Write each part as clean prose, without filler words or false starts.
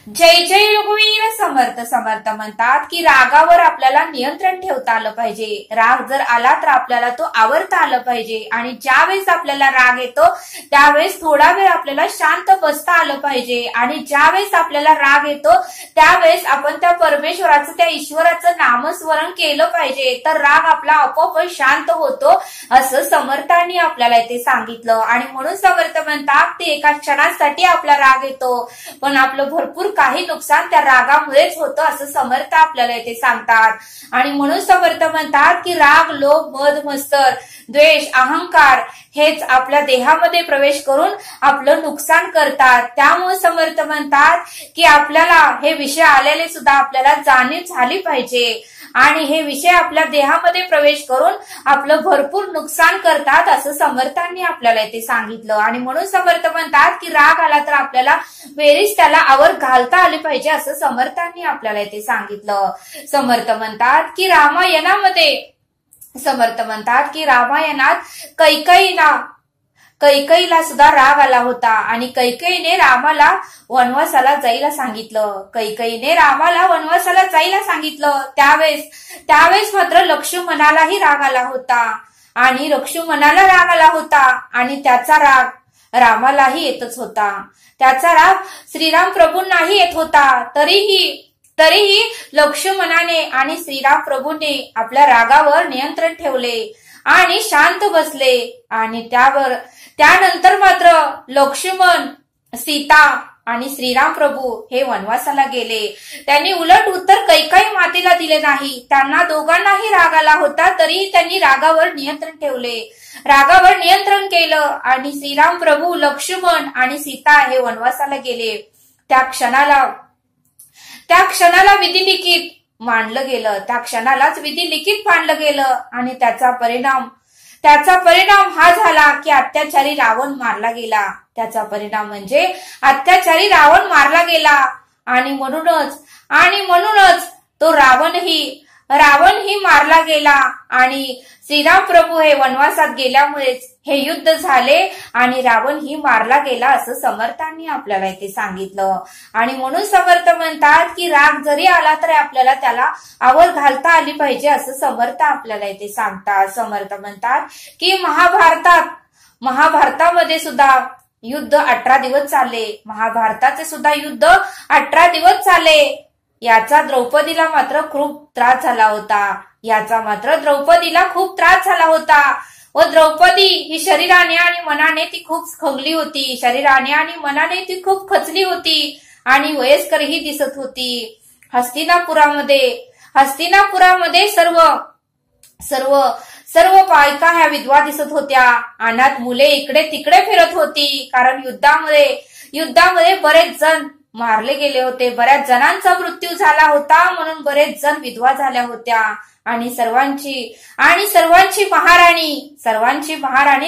जय जय रघुवीर समर्थ समर्थ म्हणतात की रागावर आपल्याला नियंत्रण ठेवता आलं पाहिजे। राग जर आला तर आपल्याला तो आवरता आलं पाहिजे आणि ज्या वेळेस आपल्याला राग येतो त्यावेळेस थोडा वेळ आपल्याला शांत बसता आलं पाहिजे आणि ज्या वेळेस आपल्याला राग येतो त्यावेळेस आपण त्या परमेश्वराचं त्या ईश्वराचं नामस्मरण केलं पाहिजे, तर राग आपला आपोआप शांत होतो असं समर्थांनी आपल्याला इथे सांगितलं। आणि म्हणून समर्थ म्हणतात ते एका क्षणासाठी आपला राग येतो पण आपलं भरपूर काही नुकसान त्या रागामुळेच होतं असं समर्थ आपल्याला इथे सांगतात। आणि म्हणून समर्थ म्हणतात की राग, लोभ, मद, मत्सर, द्वेष, अहंकार हेच आपल्या देहामध्ये प्रवेश करून आपलं नुकसान करतात। त्यामुळे समर्थ म्हणतात की आपल्याला हे विषय आलेले सुद्धा आपल्याला जाणीव झाली पाहिजे आणि हे विषय आपल्या देहामध्ये प्रवेश करून आपलं भरपूर नुकसान करतात असं समर्थांनी आपल्याला इथे सांगितलं। आणि म्हणून समर्थ म्हणतात की राग आला तर आपल्याला वेळीच त्याला आवर घालता आली पाहिजे असं समर्थांनी आपल्याला इथे सांगितलं। समर्थ म्हणतात की रामायणात कैकेयीला सुद्धा राग आला होता आणि कैकेयीने रामाला वनवासाला जायला सांगितलं। त्यावेळेस मात्र लक्ष्मणालाही राग आला होता आणि त्याचा राग रामालाही येतच होता, त्याचा राग श्रीराम प्रभूंनाही येत होता। तरीही लक्ष्मणाने आणि श्रीराम प्रभूंनी आपल्या रागावर नियंत्रण ठेवले आणि शांत बसले आणि त्यानंतर मात्र लक्ष्मण, सीता आणि श्रीराम प्रभू हे वनवासाला गेले। त्यांनी उलट उत्तर कैकेयी मातेला दिले नाही, त्यांना दोघांनाही राग आला होता तरीही त्यांनी रागावर नियंत्रण केलं आणि श्रीराम प्रभू, लक्ष्मण आणि सीता हे वनवासाला गेले। त्या क्षणालाच विधी लिखित मांडलं गेलं आणि त्याचा परिणाम हा झाला की अत्याचारी रावण मारला गेला। आणि म्हणूनच तो रावणही मारला गेला आणि श्रीराम प्रभू हे वनवासात गेल्यामुळेच हे युद्ध झाले आणि रावणही मारला गेला असं समर्थांनी आपल्याला इथे सांगितलं। आणि म्हणून समर्थ म्हणतात की राग जरी आला तरी आपल्याला त्याला आवर घालता आली पाहिजे असं समर्थ आपल्याला इथे सांगतात। समर्थ म्हणतात की महाभारतामध्ये सुद्धा युद्ध 18 दिवस चालले, महाभारताचे सुद्धा युद्ध 18 दिवस चालले। याचा द्रौपदीला मात्र खूप त्रास झाला होता व द्रौपदी ही शरीराने आणि मनाने ती खूप खंगली खूप खचली होती आणि वयस्करही दिसत होती। हस्तिनापुरामध्ये सर्व बायका ह्या विधवा दिसत होत्या, अनाथ मुले इकडे तिकडे फिरत होती, कारण युद्धामध्ये बरेच जण मारले गेले होते, बऱ्याच जणांचा मृत्यू झाला होता, म्हणून बरेच जण विधवा झाल्या होत्या आणि सर्वांची महाराणी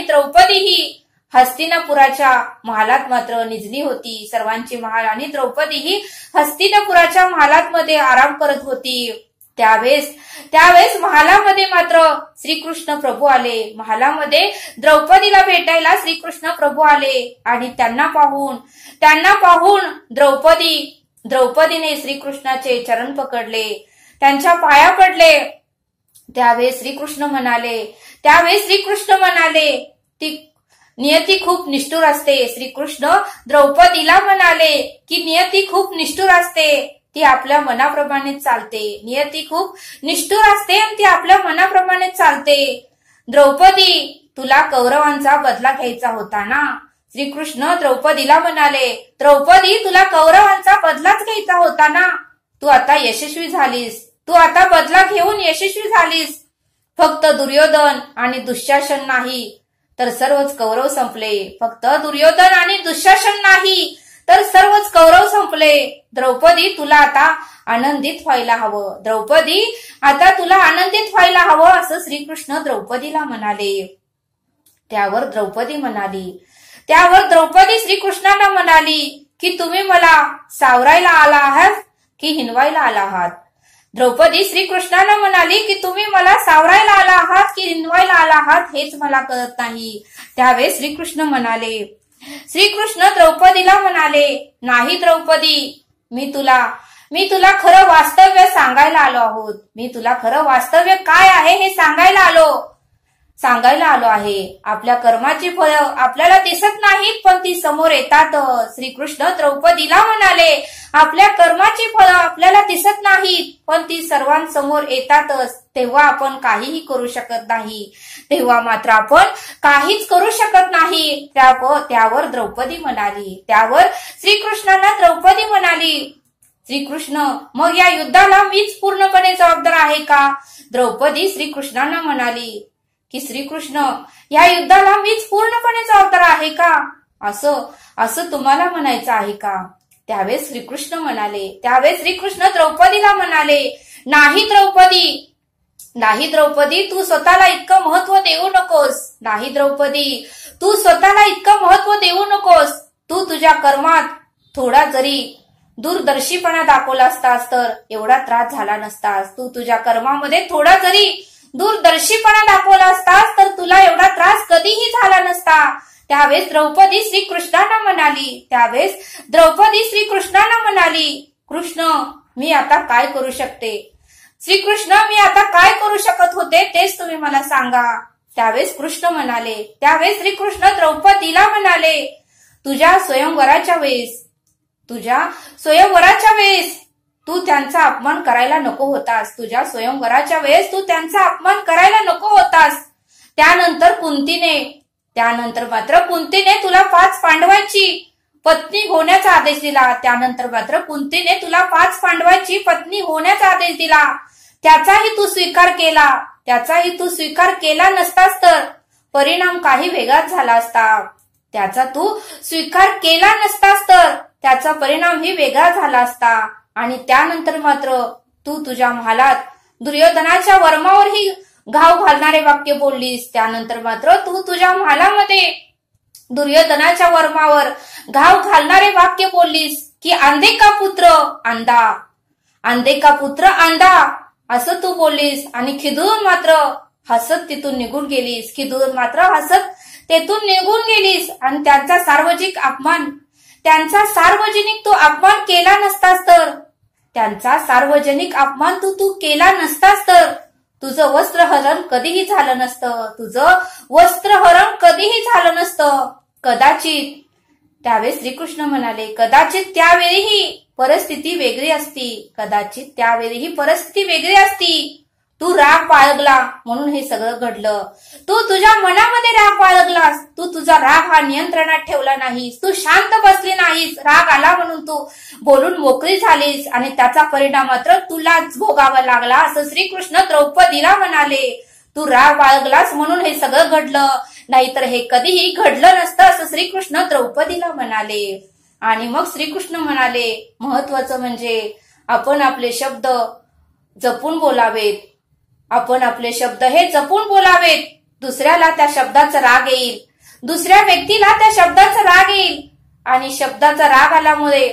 द्रौपदी ही हस्तिनापुराच्या महालात मात्र निजली होती। सर्वांची महाराणी द्रौपदी ही हस्तिनापुराच्या महालात मध्ये आराम करत होती। त्यावेळेस महालामध्ये मात्र श्रीकृष्ण प्रभू आले, महालामध्ये द्रौपदीला भेटायला श्रीकृष्ण प्रभू आले आणि त्यांना पाहून द्रौपदीने श्रीकृष्णाचे चरण पकडले, त्यांच्या पाया पडले। त्यावेळेस श्रीकृष्ण म्हणाले ती नियती खूप निष्ठुर असते। श्रीकृष्ण द्रौपदीला म्हणाले की नियती खूप निष्ठुर असते, ती आपल्या मनाप्रमाणेच चालते। नियती खूप निष्ठुर असते आणि ती आपल्या मनाप्रमाणेच चालते। द्रौपदी, तुला कौरवांचा बदला घ्यायचा होता ना? श्रीकृष्ण द्रौपदीला म्हणाले, द्रौपदी तुला कौरवांचा बदलाच घ्यायचा होता ना? तू आता बदला घेऊन यशस्वी झालीस। फक्त दुर्योधन आणि दुःशासन नाही तर सर्वच कौरव संपले। द्रौपदी तुला आता आनंदित व्हायला हवं असं श्रीकृष्ण द्रौपदीला म्हणाले। त्यावर द्रौपदी श्रीकृष्णाला म्हणाली की तुम्ही मला सावरायला आला आहात की हिनवायला आला आहात? द्रौपदी श्रीकृष्णाला म्हणाली की तुम्ही मला सावरायला आला आहात की हिनवायला आला आहात हेच मला कळत नाही। त्यावेळेस श्रीकृष्ण द्रौपदीला म्हणाले, नाही द्रौपदी, मी तुला खरं वास्तव्य सांगायला आलो आहोत. मी तुला खरं वास्तव्य काय आहे हे सांगायला आलो आहे. आपल्या कर्माची फळं आपल्याला दिसत नाहीत, पण ती समोर येतात. श्रीकृष्ण द्रौपदीला म्हणाले, आपल्या कर्माची फळं आपल्याला दिसत नाहीत, पण ती सर्वांसमोर येतातच. तेव्हा आपण काहीही करू शकत नाही. तेव्हा मात्र आपण काहीच करू शकत नाही. त्यावर द्रौपदी म्हणाली, त्यावर श्रीकृष्णांना द्रौपदी म्हणाली, श्रीकृष्ण, मग या युद्धाला मीच पूर्णपणे जबाबदार आहे का? द्रौपदी श्रीकृष्णांना म्हणाली की श्रीकृष्ण, या युद्धाला मीच पूर्णपणे जबाबदार आहे का? असं तुम्हाला म्हणायचं आहे का? त्यावेळेस श्रीकृष्ण द्रौपदीला म्हणाले, नाही द्रौपदी, तू स्वतःला इतकं महत्व देऊ नकोस. नाही द्रौपदी, तू स्वतःला इतकं महत्व देऊ नकोस. तू तुझ्या कर्मात थोडा जरी दूरदर्शीपणा दाखवला असतास तर एवढा त्रास झाला नसतास. तू तुझ्या कर्मामध्ये थोडा जरी दूरदर्शीपणा दाखवला असतास तर तुला एवढा त्रास कधीही झाला नसता. त्यावेळेस द्रौपदी श्रीकृष्णांना म्हणाली, कृष्ण, मी आता काय करू शकते? श्रीकृष्ण, मी आता काय करू शकत होते तेच तुम्ही मला सांगा. त्यावेळेस श्रीकृष्ण द्रौपदीला म्हणाले, तुझ्या स्वयंवराच्या वेळेस तू त्यांचा अपमान करायला नको होतास. त्यानंतर मात्र कुंतीने तुला 5 पांडवांची पत्नी होण्याचा आदेश दिला. त्याचाही तू स्वीकार केला नसतास तर परिणाम काही वेगळाच झाला असता. त्याचा परिणामही वेगळा झाला असता. आणि त्यानंतर मात्र तू तुझ्या महालात दुर्योधनाच्या वर्मावरही घाव घालणारे वाक्य बोललीस. त्यानंतर मात्र तू तुझ्या महालामध्ये दुर्योधनाच्या वर्मावर घाव घालणारे वाक्य बोललीस की अंधे का पुत्र अंधा असं तू बोललीस. आणि खिदून मात्र हसत तेथून निघून गेलीस. आणि त्यांचा सार्वजनिक तू केला नसतास तर तुझं वस्त्रहरण कधीही झालं नसतं. कदाचित त्यावेळेस श्रीकृष्ण म्हणाले, कदाचित त्यावेळीही परिस्थिती वेगळी असती. तू राग बाळगला म्हणून हे सगळं घडलं. तू तुझ्या मनामध्ये राग बाळगलास. तू तुझा राग हा नियंत्रणात ठेवला नाहीस. तू शांत बसली नाहीस. राग आला म्हणून तू बोलून मोकळी झालीस आणि त्याचा परिणाम मात्र तुलाच भोगावा लागला. असं श्रीकृष्ण द्रौपदीला म्हणाले, तू राग बाळगलास म्हणून हे सगळं घडलं, नाहीतर हे कधीही घडलं नसतं. असं श्रीकृष्ण द्रौपदीला म्हणाले. आणि मग श्रीकृष्ण म्हणाले, महत्वाचं म्हणजे आपण आपले शब्द जपून बोलावेत. दुसऱ्याला त्या शब्दाचा राग येईल. दुसऱ्या व्यक्तीला त्या शब्दाचा राग येईल. आणि शब्दाचा राग आल्यामुळे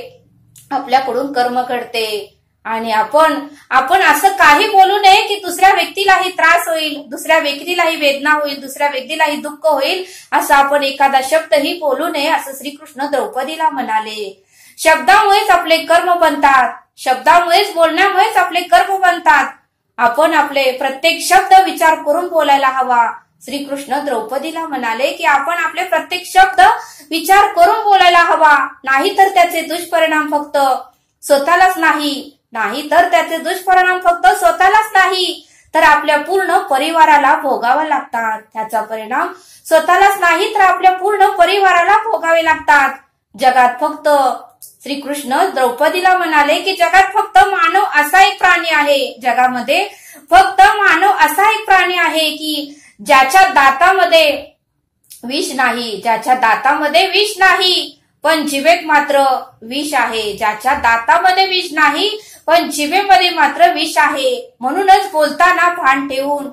आपल्याकडून कर्म घडते. आणि आपण असं काही बोलू नये की दुसऱ्या व्यक्तीलाही त्रास होईल, दुसऱ्या व्यक्तीलाही वेदना होईल, दुसऱ्या व्यक्तीलाही दुःख होईल. असं आपण एखादा शब्दही बोलू नये. असं श्रीकृष्ण द्रौपदीला म्हणाले. शब्दामुळेच आपले कर्म बनतात. बोलण्यामुळेच आपले कर्म बनतात. आपण आपले प्रत्येक शब्द विचार करून बोलायला हवा. श्रीकृष्ण द्रौपदीला म्हणाले की आपण आपले प्रत्येक शब्द विचार करून बोलायला हवा. नाहीतर त्याचे दुष्परिणाम फक्त स्वतःलाच नाही तर आपल्या पूर्ण परिवाराला भोगावा लागतात. त्याचा परिणाम स्वतःलाच नाही तर आपल्या पूर्ण परिवाराला भोगावे लागतात. जगात फक्त श्रीकृष्ण द्रौपदीला म्हणाले की जगात फक्त मानव असा एक प्राणी आहे की ज्याच्या दातामध्ये विष नाही पण जिभेत मात्र विष आहे. ज्याच्या दातामध्ये विष नाही पण जिभेमध्ये मात्र विष आहे. म्हणूनच बोलताना भान ठेवून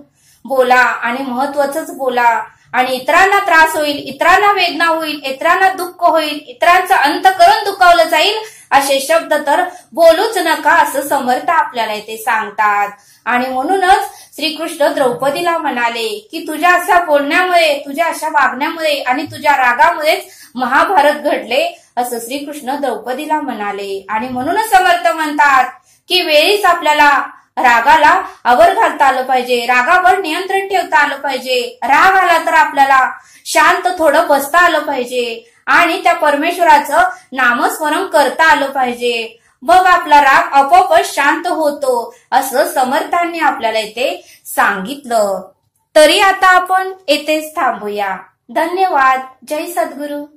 बोला आणि महत्वाचंच बोला. आणि इतरांना त्रास होईल, इतरांना वेदना होईल, इतरांना दुःख होईल, इतरांचं अंतःकरण दुखावलं जाईल असे शब्द तर बोलूच नका असं समर्थ आपल्याला इथे सांगतात. आणि म्हणूनच श्रीकृष्ण द्रौपदीला म्हणाले की तुझ्या अशा बोलण्यामुळे, तुझ्या अशा वागण्यामुळे आणि तुझ्या रागामुळेच महाभारत घडले असं श्रीकृष्ण द्रौपदीला म्हणाले. आणि म्हणूनच समर्थ म्हणतात की वेळीच आपल्याला रागाला आवर घालता आलं पाहिजे, रागावर नियंत्रण ठेवता आलं पाहिजे. राग आला तर आपल्याला शांत थोडं बसता आलं पाहिजे आणि त्या परमेश्वराचं नामस्मरण करता आलं पाहिजे. मग आपला राग आपोआपच शांत होतो असं समर्थांनी आपल्याला इथे सांगितलं. तरी आता आपण येथेच थांबूया. धन्यवाद. जय सद्गुरू.